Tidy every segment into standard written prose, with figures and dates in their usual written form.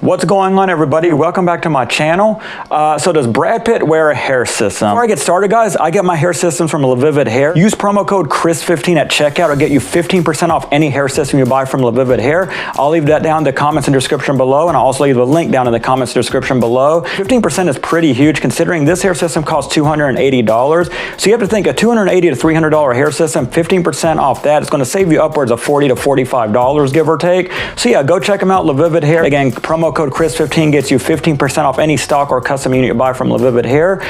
What's going on, everybody? Welcome back to my channel. So does Brad Pitt wear a hair system? Before I get started, guys, I get my hair systems from LaVivid Hair. Use promo code Chris15 at checkout. I'll get you 15% off any hair system you buy from LaVivid Hair. I'll leave that down in the comments and description below, and I'll also leave a link down in the comments and description below. 15% is pretty huge considering this hair system costs $280. So you have to think a $280 to $300 hair system, 15% off that, it's going to save you upwards of $40 to $45, give or take. So yeah, go check them out, LaVivid Hair. Again, promo code Chris15 gets you 15% off any stock or custom unit you buy from LaVivid Hair.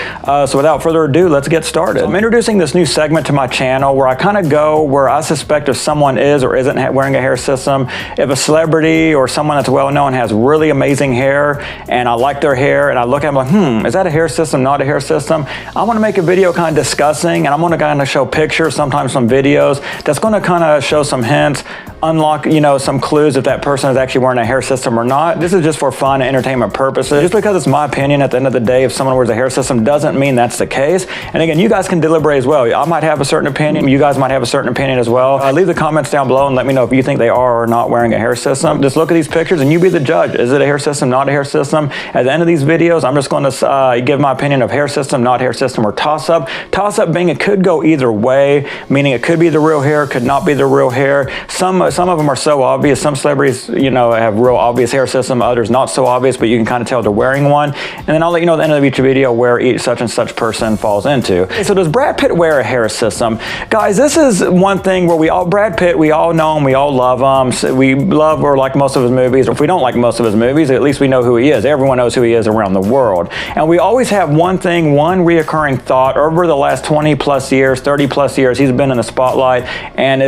So without further ado, let's get started. I'm introducing this new segment to my channel where I kind of go where I suspect if someone is or isn't wearing a hair system. If a celebrity or someone that's well known has really amazing hair and I like their hair and I look at them like, is that a hair system, not a hair system? I want to make a video kind of discussing, and I'm going to kind of show pictures, sometimes some videos, that's going to kind of show some hints, unlock, some clues if that person is actually wearing a hair system or not. This is just for fun and entertainment purposes. Just because it's my opinion, at the end of the day, if someone wears a hair system doesn't mean that's the case. And again, you guys can deliberate as well. I might have a certain opinion. You guys might have a certain opinion as well. Leave the comments down below and let me know if you think they are or not wearing a hair system. Just look at these pictures and you be the judge. Is it a hair system, not a hair system? At the end of these videos, I'm just going to give my opinion of hair system, not hair system, or toss-up. Toss-up being it could go either way, meaning it could be the real hair, could not be the real hair. Some of them are so obvious. Some celebrities, have real obvious hair system, others not so obvious, but you can kind of tell they're wearing one. And then I'll let you know at the end of each video where each such and such person falls into. Okay, so does Brad Pitt wear a hair system? Guys, this is one thing where Brad Pitt, we all know him, we all love him. So we love or like most of his movies. Or if we don't like most of his movies, at least we know who he is. Everyone knows who he is around the world. And we always have one reoccurring thought over the last 20 plus years, 30 plus years, he's been in the spotlight. And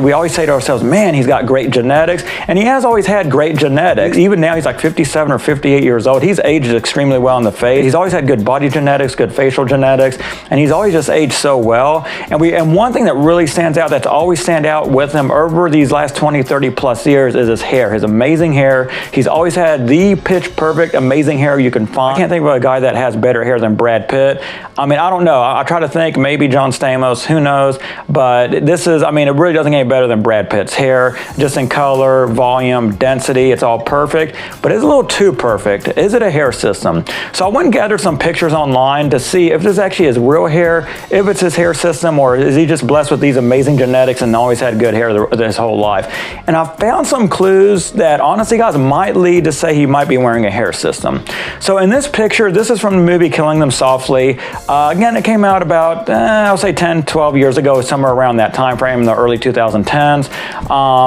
we always say to ourselves, man, he's got great genetics. And he has always had great genetics. Even now he's like 57 or 58 years old. He's aged extremely well in the face. He's always had good body genetics, good facial genetics, and he's always just aged so well. And one thing that really stands out, that's always stand out with him over these last 20, 30 plus years is his hair, his amazing hair. He's always had the pitch perfect, amazing hair you can find. I can't think of a guy that has better hair than Brad Pitt. I mean, I don't know. I try to think maybe John Stamos, who knows? But it really doesn't get any better than Brad Pitt's hair, just in color, volume, density, it's all perfect, but it's a little too perfect. Is it a hair system? So I went and gathered some pictures online to see if this actually is real hair, if it's his hair system, or is he just blessed with these amazing genetics and always had good hair his whole life. And I found some clues that honestly, guys, might lead to say he might be wearing a hair system. So in this picture, this is from the movie Killing Them Softly. Again, it came out about, I'll say 10, 12 years ago, somewhere around that time frame in the early 2010s.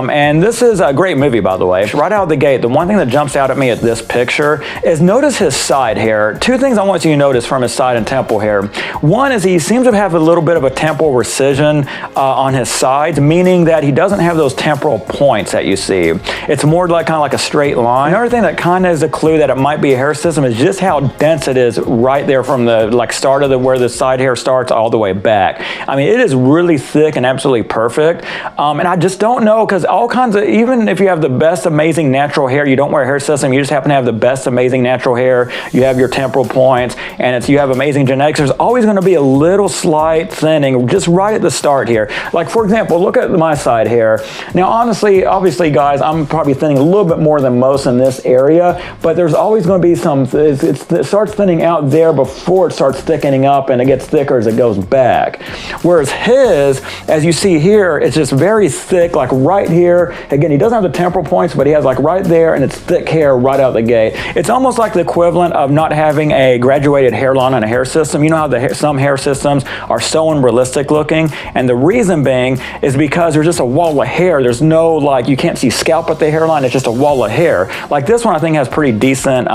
And this is a great movie, by the way. Right out of the gate, the one thing that jumps out at me at this picture is notice his side hair. Two things I want you to notice from his side and temple hair. One is he seems to have a little bit of a temporal recession on his sides, meaning that he doesn't have those temporal points that you see. It's more like kind of like a straight line. Another thing that kind of is a clue that it might be a hair system is just how dense it is right there from the start of where the side hair starts all the way back. I mean, it is really thick and absolutely perfect. And I just don't know, because all kinds of, even if you have the best amazing natural hair, you don't wear a hair system, you just happen to have the best amazing natural hair, you have your temporal points, and you have amazing genetics, there's always going to be a little slight thinning just right at the start here. Like, for example, look at my side hair. Now, obviously, guys, I'm probably thinning a little bit more than most in this area, but there's always going to be some, it starts thinning out there before it starts thickening up, and it gets thicker as it goes back. Whereas his, as you see here, it's just very thick, like right here. Again, he doesn't have the temporal points, but he has like right there, and it's thick hair right out the gate. It's almost like the equivalent of not having a graduated hairline on a hair system. You know how some hair systems are so unrealistic looking, and the reason being is because there's just a wall of hair. There's no, you can't see scalp at the hairline. It's just a wall of hair. Like this one, I think has pretty decent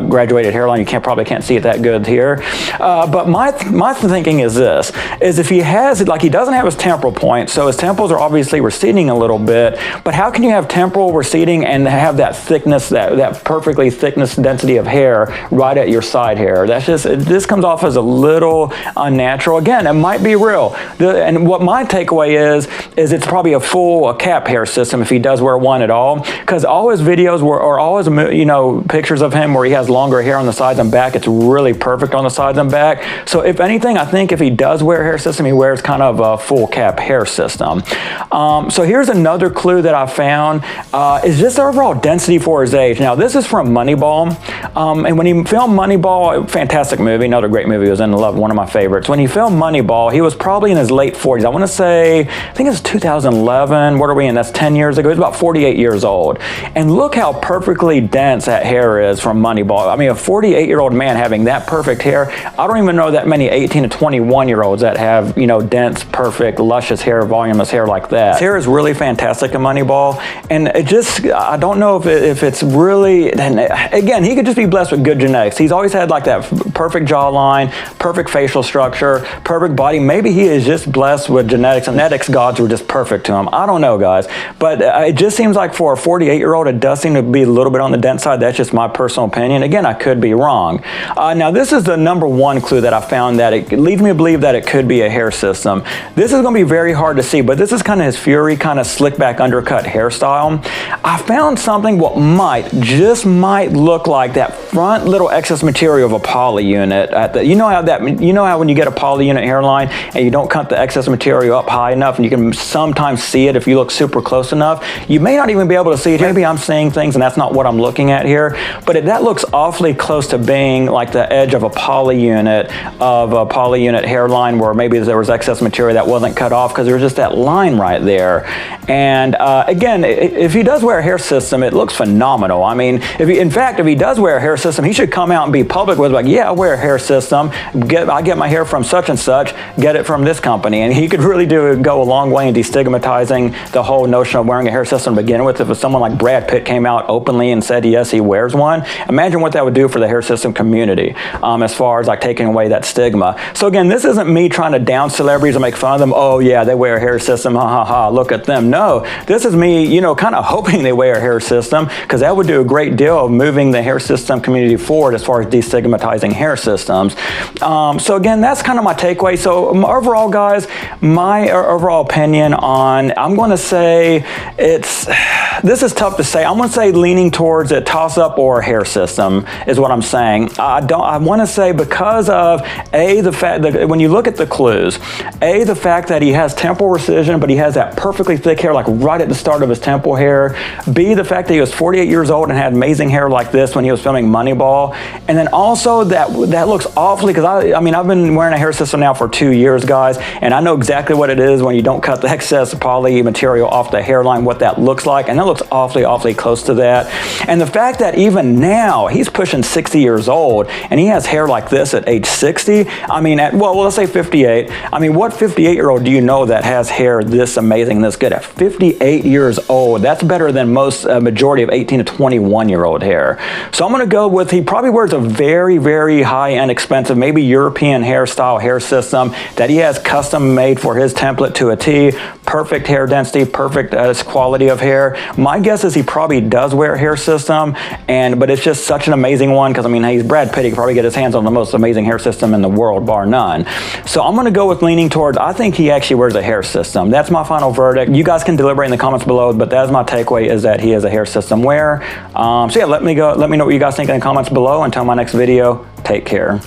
graduated hairline. You probably can't see it that good here. But my thinking is this, is if he has, he doesn't have his temporal points, so his temples are obviously receding a little bit, but how can you have temporal receding and have that thickness, that perfectly thickness density of hair right at your side hair? This comes off as a little unnatural. Again, it might be real. And what my takeaway is it's probably a full cap hair system if he does wear one at all, because all his videos or all his pictures of him where he has longer hair on the sides and back, it's really perfect on the sides and back. So if anything, I think if he does wear a hair system, he wears kind of a full cap hair system. So here's another clue that I found is just the overall density for his age. age. Now, this is from Moneyball. And when he filmed Moneyball, fantastic movie, another great movie, he was in love, one of my favorites. When he filmed Moneyball, he was probably in his late 40s. I want to say, I think it's 2011. What are we in? That's 10 years ago. He's about 48 years old. And look how perfectly dense that hair is from Moneyball. I mean, a 48-year-old man having that perfect hair. I don't even know that many 18 to 21-year-olds that have, you know, dense, perfect, luscious hair, voluminous hair like that. His hair is really fantastic in Moneyball. And it just, I don't know if it's really, and again, he could just be blessed with good genetics. He's always had like that perfect jawline, perfect facial structure, perfect body. Maybe he is just blessed with genetics, and genetics gods were just perfect to him. I don't know, guys. But it just seems like for a 48-year-old, it does seem to be a little bit on the dense side. That's just my personal opinion. Again, I could be wrong. Now, this is the number one clue that I found that it leads me to believe that it could be a hair system. This is going to be very hard to see, but this is kind of his Fury, kind of slick back undercut hairstyle. I found something what just might look like that front little excess material of a poly unit. You know how when you get a poly unit hairline and you don't cut the excess material up high enough, and you can sometimes see it if you look super close enough. You may not even be able to see it. Maybe I'm seeing things and that's not what I'm looking at here, but that looks awfully close to being like the edge of a poly unit hairline, where maybe there was excess material that wasn't cut off because there was just that line right there. And again, if he does wear a hair system, it looks phenomenal. I mean, if he does wear a hair system, he should come out and be public with like, yeah, I wear a hair system. I get my hair from such and such. Get it from this company. And he could really go a long way in destigmatizing the whole notion of wearing a hair system to begin with. If someone like Brad Pitt came out openly and said yes, he wears one, imagine what that would do for the hair system community, as far as like taking away that stigma. So again, this isn't me trying to down celebrities or make fun of them. Oh yeah, they wear a hair system. Ha ha ha. Look at them. No, this is me, you know, kind of hoping they wear a hair system, because that would do a great deal of moving the hair system community forward as far as destigmatizing hair systems. So again, that's kind of my takeaway. So overall, guys, my overall opinion on, I'm going to say this is tough to say. I'm going to say leaning towards a toss-up or a hair system is what I'm saying. I want to say because of the fact that when you look at the clues, the fact that he has temporal recession, but he has that perfectly thick hair, like right at the start of his temple hair. B, the fact that he was 48 years old and had amazing hair like this when he was filming Moneyball. And then also that looks awfully, because I mean, I've been wearing a hair system now for 2 years, guys, and I know exactly what it is when you don't cut the excess poly material off the hairline, what that looks like, and that looks awfully close to that. And the fact that even now, he's pushing 60 years old, and he has hair like this at age 60, I mean, well, let's say 58. I mean, what 58-year-old do you know that has hair this amazing, this good? At 58 years old, that's better than most majority of 18 to 21-year-old hair. So I'm going to go with, he probably wears a very high-end, expensive, maybe European hairstyle hair system that he has custom made for his template to a T. Perfect hair density, perfect quality of hair. My guess is he probably does wear a hair system, but it's just such an amazing one, because I mean, he's Brad Pitt. He could probably get his hands on the most amazing hair system in the world, bar none. So I'm going to go with leaning towards, I think he actually wears a hair system. That's my final verdict. You guys can deliberate in the comments below, but that's my takeaway, is that he is a hair system wearer. So yeah, let me know what you guys think in the comments below. Until my next video, take care.